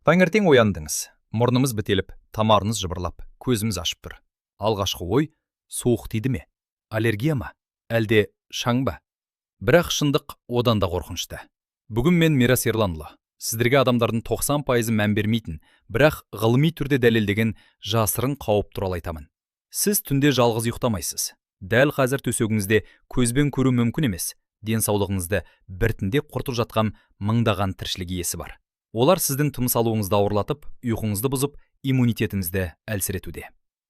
Таңертең ояндыңыз, мұрнымыз бітеліп, тамарыңыз жыбырлап, көзіміз ашып тұр. Алғашқы ой, суық тиді ме? Аллергия ма? Әлде шаң ба? Бірақ шындық одан да қорқынышты. Бүгін мен Мирас Ерланұлы, сіздерге адамдардың 90% мән бермейтін, бірақ ғылыми түрде дәлелдеген жасырын қауіп туралы айтамын. Сіз түнде жалғыз ұйықтамайсыз. Дәл қазір төсегіңізде көзбен көру мүмкін емес. Денсаулығыңызды біртіндеп құртып жатқан мыңдаған тіршілік иесі бар. Олар сіздің тыныс алуыңызды ауырлатып, ұйқыңызды бұзып, иммунитетіңізді әлсіретуде.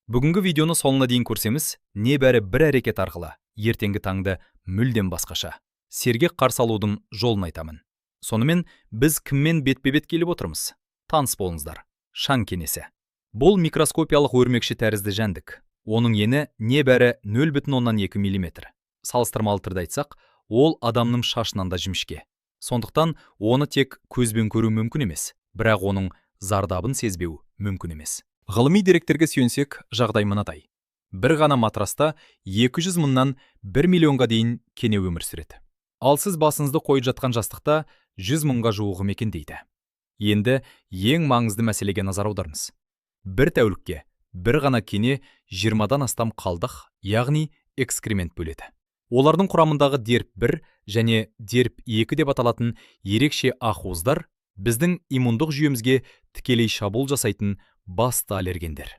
Бүгінгі видеоны соңына дейін көрсеңіз, небәрі бір әрекет арқылы ертеңгі таңды мүлдем басқаша, сергек қарсы алудың жолын айтамын. Сонымен біз кіммен бетпе-бет келіп отырмыз? Таныс болыңыздар. Шаң кенесі. Бұл микроскопиялық өрмекші тәрізді жәндік. Оның ені небәрі 0,2 мм. Салыстырмалы түрде айтсақ, ол адамның шашынан да жіңішке. Сондықтан оны тек көзбен көру мүмкін емес, бірақ оның зардабын сезбеу мүмкін емес. Ғылыми деректерге сүйенсек, жағдай мынадай. Бір ғана матраста 200 мыңнан 1 миллионға дейін кене өмір сүреді. Ал сіз басыңызды қойып жатқан жастықта 100 мыңға жуығы мекендейді. Енді ең маңызды мәселеге назар аударыңыз. Бір тәулікке бір ғана кене 20-дан астам қалдық, яғни экскремент бөледі. Олардың құрамындағы дерп 1 және дерп 2 деп аталатын ерекше ақуыздар біздің иммундық жүйемізге тікелей шабуыл жасайтын басты аллергендер.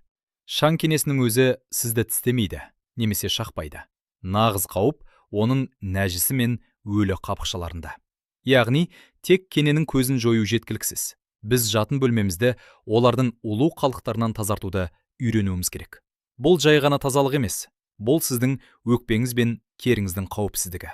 Шаң кенесінің өзі сізді тістемейді, немесе шақпайды. Нағыз қауіп оның нәжісі мен өлі қапықшаларында. Яғни, тек кененің көзін жою жеткіліксіз. Біз жатын бөлмемізді олардың улу қалдықтарынан тазартуды үйренуіміз керек. Бұл жай ғана тазалық емес. Бұл сіздің өкпеңіз бен теріңіздің қауіпсіздігі.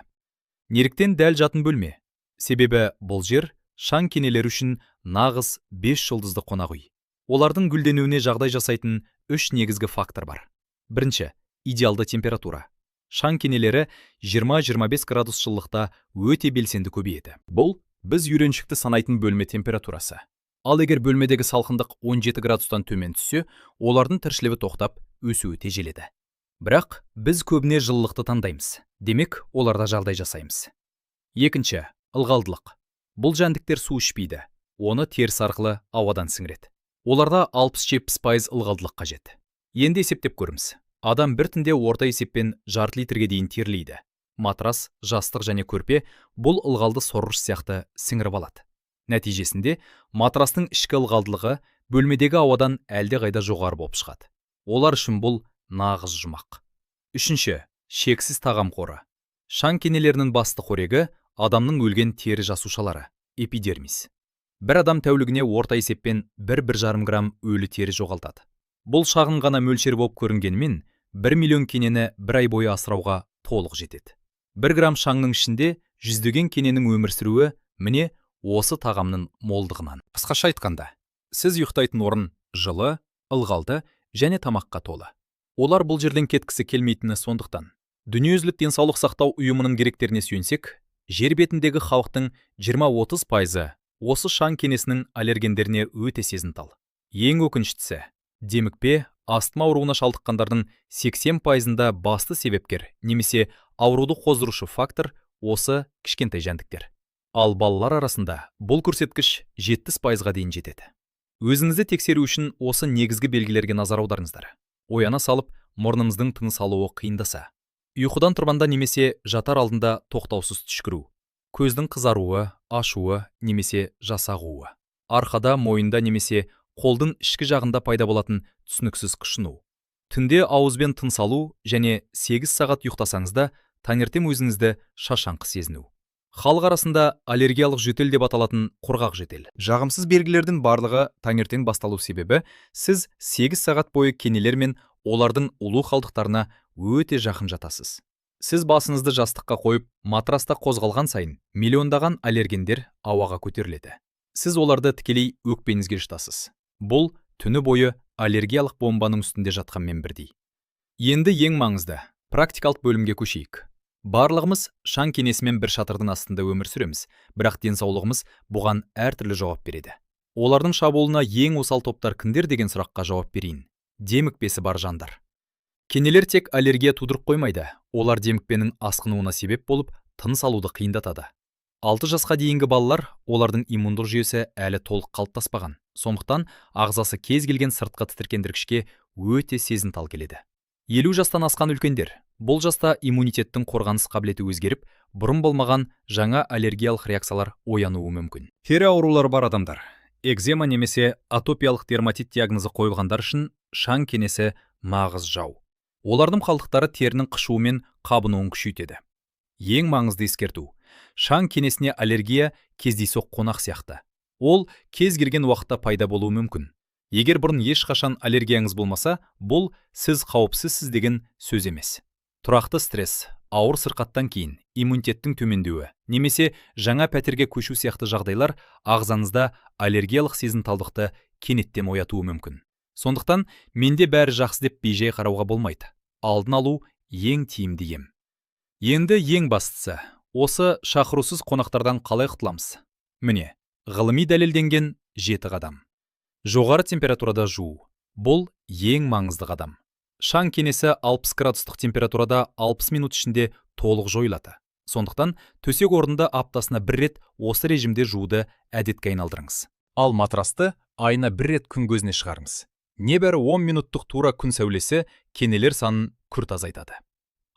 Неліктен дәл жатын бөлме? Себебі бұл жер шаң кенелері үшін нағыз 5 жұлдызды қонақ үй. Олардың гүлденуіне жағдай жасайтын 3 негізгі фактор бар. Бірінші, идеалды температура. Шаң кенелері 20-25 градус жылылықта өте белсенді көбейеді. Бұл біз үйреншікті санайтын бөлме температурасы. Ал егер бөлмедегі салқындық 17 градустан төмен түссе, олардың тіршілігі тоқтап, өсуі тежеледі. Бірақ біз көбіне жылылықты таңдаймыз. Демек, оларда жағдай жасаймыз. Екінші, ылғалдылық. Бұл жәндіктер су ішпейді. Оны теріс арқылы ауадан сіңіреді. Оларда 60-70% ылғалдылық қажет. Енді есептеп көріңіз. Адам бір түнде орта есеппен жарты литрге дейін терлейді. Матрас, жастық және көрпе бұл ылғалды сорғыш сияқты сіңіріп алады. Нәтижесінде матрастың ішкі ылғалдылығы бөлмедегі ауадан әлдеқайда жоғары болып шығады. Олар үшін бұл нағыз жұмақ. Үшінші, шексіз тағам қоры. Шаң кенелерінің басты қорегі адамның өлген тері жасушалары, эпидермис. Бір адам тәулігіне орта есеппен 1-1,5 грамм өлі тері жоғалтады. Бұл шағын ғана мөлшер болып көрінгенмен, 1 миллион кенені бір ай бойы асырауға толық жетеді. 1 грамм шаңның ішінде жүздеген кененің өмір сүруі міне осы тағамның молдығынан. Қысқаша айтқанда, сіз ұйықтайтын орын жылы, ылғалды және тамаққа толы. Олар бұл жерден кеткісі келмейтіні сондықтан. Дүниежүзілік денсаулық сақтау ұйымының деректеріне сүйенсек, жер бетіндегі халықтың 20-30% осы шаң кенесінің аллергендеріне өте сезімтал. Ең өкініштісі, демікпе, астма ауруына шалдыққандардың 80%-ында басты себепкер немесе ауруды қоздырушы фактор осы кішкентай жәндіктер. Ал балалар арасында бұл көрсеткіш 70%-ға дейін жетеді. Өзіңізді тексеру үшін осы негізгі белгілерге назар аударыңыздар. Ояна салып, мұрнымыздың тыныс алуы қиындаса. Ұйқыдан тұрғанда немесе жатар алдында тоқтаусыз түшкіру. Көздің қызаруы, ашуы немесе жасағуы. Арқада, мойында немесе қолдың ішкі жағында пайда болатын түсініксіз қышыну. Түнде ауызбен тыныс алу және 8 сағат ұйықтасаңыз да, таңертең өзіңізді шашаңқы сезіну. Халық арасында аллергиялық жөтел деп аталатын құрғақ жөтел. Жағымсыз белгілердің барлығы таңертең басталу себебі, сіз 8 сағат бойы кенелер мен олардың улу қалдықтарына өте жақын жатасыз. Сіз басыңызды жастыққа қойып, матраста қозғалған сайын миллиондаған аллергендер ауаға көтеріледі. Сіз оларды тікелей өкпеңізге жұтасыз. Бұл түні бойы аллергиялық бомбаның үстінде жатқанмен бірдей. Енді ең маңызды, практикалық бөлімге көшейік. Барлығымыз шаң кенесімен бір шатырдың астында өмір сүреміз, бірақ денсаулығымыз бұған әртүрлі жауап береді. Олардың шабуылына ең осал топтар кімдер деген сұраққа жауап берейін. Демікпесі бар жандар. Кенелер тек аллергия тудырып қоймайды, олар демікпенің асқынуына себеп болып, тыныс алуды қиындатады. 6 жасқа дейінгі балалар, олардың иммундық жүйесі әлі толық қалыптаспаған. Сондықтан ағзасы кез келген сыртқы тітіркендіргішке өте сезімтал келеді. 50 жастан асқан үлкендер. Бұл жаста иммунитеттің қорғаныс қабілеті өзгеріп, бұрын болмаған жаңа аллергиялық реакциялар оянуы мүмкін. Тері аурулары бар адамдар, экзема немесе атопиялық дерматит диагнозы қойылғандар үшін шаң кенесі мағыз жау. Олардың қалдықтары терінің қышуы мен қабынуын күшейтеді. Ең маңызды ескерту: шаң кенесіне аллергия кездейсоқ қонақ сияқты. Ол кез келген уақытта пайда болуы мүмкін. Егер бұрын ешқашан аллергияңыз болмаса, бұл сіз қауіпсізсіз деген сөз емес. Тұрақты стресс, ауыр сырқаттан кейін иммунитеттің төмендеуі немесе жаңа пәтерге көшу сияқты жағдайлар ағзаңызда аллергиялық сезімталдықты кенеттен оятуы мүмкін. Сондықтан менде бәрі жақсы деп бейжай қарауға болмайды. Алдын алу ең тиімді ем. Енді ең бастысы, осы шақырусыз қонақтардан қалай құтыламыз? Міне, ғылыми дәлелденген 7 қадам. Жоғары температурада жуу. Бұл ең маңызды қадам. Шаң кенесі 60 градустық температурада 60 минут ішінде толық жойылады. Сондықтан төсек орнында аптасына 1 рет осы режимде жууды әдетке айналдырыңыз. Ал матрасты айына 1 рет күн көзіне шығарыңыз. Небәрі 10 минуттық тура күн сәулесі кенелер санын күрт азайтады.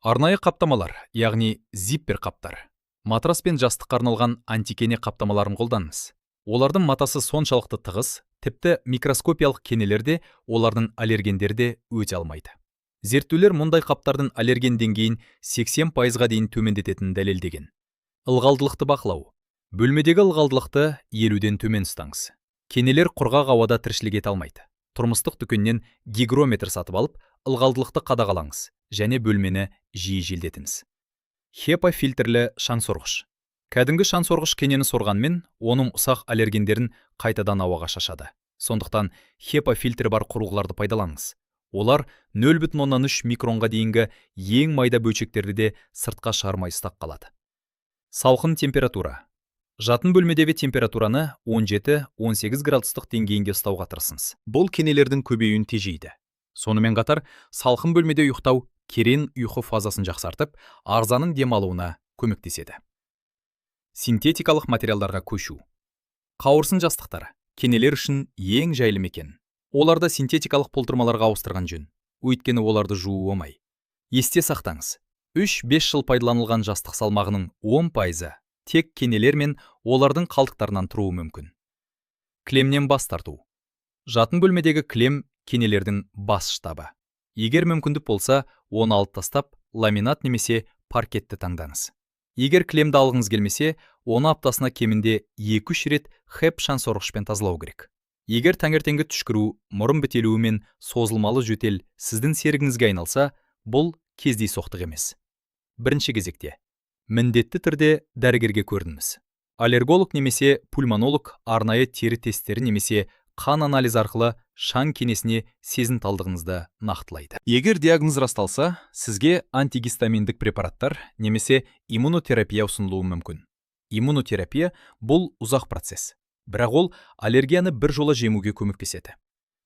Арнайы қаптамалар, яғни зиппер қаптар. Матрас пен жастыққа арналған антикене қаптамаларын қолданыңыз. Олардың матасы соншалықты тығыз, тіпті микроскопиялық кенелерде олардың аллергендері де өте алмайды. Зерттеулер мұндай қаптардың аллерген деңгейін 80%-ға дейін төмендететінін дәлелдеген. Ылғалдылықты бақылау. Бөлмедегі ылғалдылықты 50-ден төмен ұстаңыз. Кенелер құрғақ ауада тіршілік ете алмайды. Тұрмыстық дүкеннен гигрометр сатып алып, ылғалдылықты қадағалаңыз және бөлмені жиі желдетіңіз. HEPA фильтрлі шаңсорғыш. Кәдімгі шаңсорғыш кенені сорғанмен, оның ұсақ аллергендерін қайтадан ауаға шашады. Сондықтан HEPA фильтрі бар құрылғыларды пайдаланыңыз. Олар 0,3 микронға дейінгі ең майда бөлшектерді де сыртқа шығармай ұстап қалады. Салқын температура. Жатын бөлмедегі температураны 17-18 градустық деңгейінде ұстауға тырысыңыз. Бұл кенелердің көбеюін тежейді. Сонымен қатар, салқын бөлмеде ұйықтау керен ұйқы фазасын жақсартып, ағзаның демалуына көмектеседі. Синтетикалық материалдарға көшу. Қауырсын жастықтар кенелер үшін ең жайлы мекен. Оларды синтетикалық полтырмаларға ауыстырған жөн. Өйткені оларды жуу оңай. Есте сақтаңыз, 3-5 жыл пайдаланылған жастық салмағының 10% тек кенелер мен олардың қалдықтарынан тұруы мүмкін. Клемнен бас тарту. Жатын бөлмедегі клем кенелердің бас штабы. Егер мүмкіндік болса, оны алып тастап, ламинат немесе паркетті таңдаңыз. Егер клемді алғыңыз келмесе, оны аптасына кемінде 2-3 рет HEPA шаңсорғышпен тазалау керек. Егер таңертеңгі түшкіру, мұрын бітелуі мен созылмалы жөтел сіздің серігіңізге айналса, бұл кездейсоқтық емес. Бірінші кезекте, міндетті түрде дәрігерге көрініңіз. Аллерголог немесе пульмонолог арнайы тері тесттері немесе қан анализ арқылы шаң кенесіне сезімталдығыңызды нақтылайды. Егер диагноз расталса, сізге антигистаминдік препараттар немесе иммунотерапия ұсынылуы мүмкін. Иммунотерапия бұл ұзақ процесс, бірақ ол аллергияны бір жолы жеңуге көмектеседі.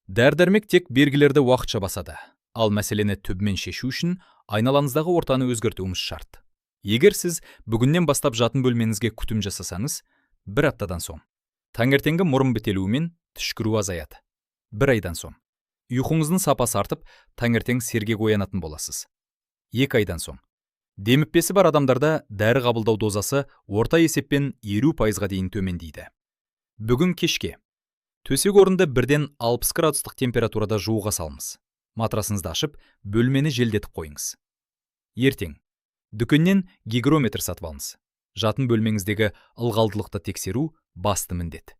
Дәрі-дәрмек тек белгілерді уақытша басады, ал мәселені түбімен шешу үшін айналаңыздағы ортаны өзгертуіміз шарт. Егер сіз бүгіннен бастап жатын бөлмеңізге күтім жасасаңыз, 1 аптадан соң таңертеңгі мұрын бітелуі мен түшкіру азаяды. 1 айдан соң ұйқыңыздың сапасы артып, таңертең сергек оянатын боласыз. 2 айдан соң демікпесі бар адамдарда дәрі қабылдау дозасы орта есеппен 50%-ға дейін төмендейді. Бүгін кешке төсек орынды 1-ден 60 градустық температурада жууға салыңыз. Матрасыңызды ашып, бөлмені желдетіп қойыңыз. Ертең дүкеннен гигрометр сатып алыңыз. Жатын бөлмеңіздегі ылғалдылықты тексеру басты міндет.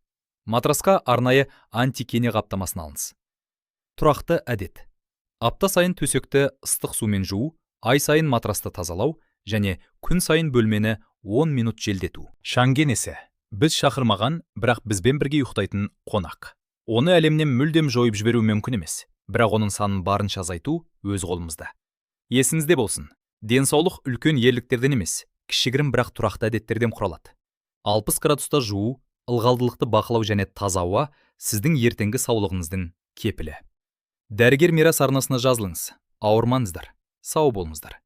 Матрасқа арнайы антикене қаптамасын алыңыз. Тұрақты әдет. Апта сайын төсекті ыстық сумен жуу, ай сайын матрасты тазалау және күн сайын бөлмені 10 минут желдету. Шаң кенесі. Біз шақырмаған, бірақ бізбен бірге ұйықтайтын қонақ. Оны әлемнен мүлдем жойып жіберу мүмкін емес, бірақ оның санын барынша азайту өз қолымызда. Есіңізде болсын, денсаулық үлкен ерліктерден емес, кішігірім бірақ тұрақты әдеттерден құралады. 60 градуста жуу, ылғалдылықты бақылау және таза ауа сіздің ертеңгі саулығыңыздың кепілі. Дәрігер мирас арнасына жазылыңыз. Ауырмаңыздар, сау болыңыздар.